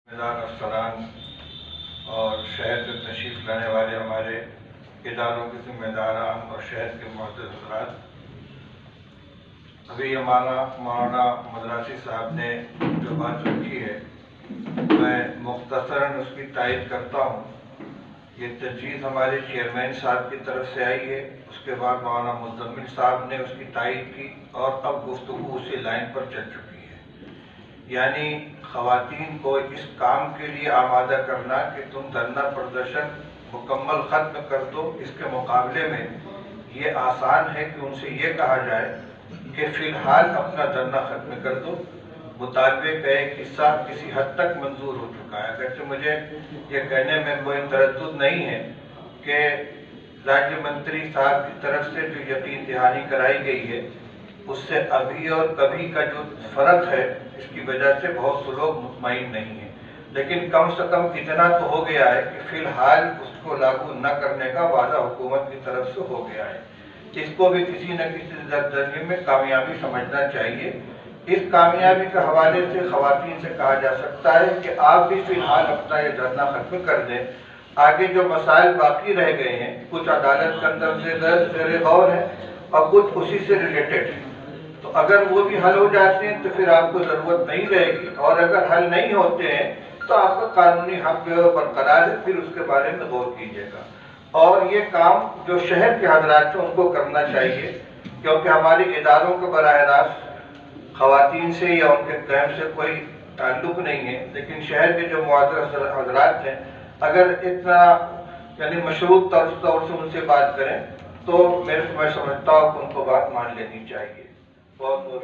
افسران اور شہر سے تشریف لانے والے ہمارے اداروں کے ذمہ داران اور شہر کے معزز حضرات، ابھی ہمارا مولانا مدراسی صاحب نے جو بات رکھی ہے میں مختصراً اس کی تائید کرتا ہوں۔ یہ تجویز ہمارے چیئرمین صاحب کی طرف سے آئی ہے، اس کے بعد مولانا مزمل صاحب نے اس کی تائید کی اور اب گفتگو اسی لائن پر چل چکی ہے، یعنی خواتین کو اس کام کے لیے آمادہ کرنا کہ تم دھرنا پردرشن مکمل ختم کر دو۔ اس کے مقابلے میں یہ آسان ہے کہ ان سے یہ کہا جائے کہ فی الحال اپنا دھرنا ختم کر دو۔ مطالبے کا ایک حصہ کسی حد تک منظور ہو چکا ہے، اگرچہ مجھے یہ کہنے میں کوئی تردد نہیں ہے کہ راجیہ منتری صاحب کی طرف سے جو یقین دہانی کرائی گئی ہے اس سے ابھی اور کبھی کا جو فرق ہے، اس کی وجہ سے بہت سے لوگ مطمئن نہیں ہیں، لیکن کم سے کم اتنا تو ہو گیا ہے کہ فی الحال اس کو لاگو نہ کرنے کا وعدہ حکومت کی طرف سے ہو گیا ہے۔ اس کو بھی کسی نہ کسی درجے میں کامیابی سمجھنا چاہیے۔ اس کامیابی کے حوالے سے خواتین سے کہا جا سکتا ہے کہ آپ بھی فی الحال اپنا یہ دھرنا ختم کر دیں۔ آگے جو مسائل باقی رہ گئے ہیں، کچھ عدالت کے اندر سے زیر غور ہیں اور کچھ اسی سے ریلیٹڈ ہیں، تو اگر وہ بھی حل ہو جاتے ہیں تو پھر آپ کو ضرورت نہیں رہے گی، اور اگر حل نہیں ہوتے ہیں تو آپ کا قانونی حق برقرار ہے، پھر اس کے بارے میں غور کیجیے گا۔ اور یہ کام جو شہر کے حضرات ہیں ان کو کرنا چاہیے، کیونکہ ہمارے اداروں کے براہ راست خواتین سے یا ان کے قیام سے کوئی تعلق نہیں ہے، لیکن شہر کے جو معزز حضرات ہیں اگر اتنا یعنی مشروط طور سے ان سے بات کریں تو میں سمجھتا ہوں کہ ان کو بات مان لینی چاہیے۔ بہت بہت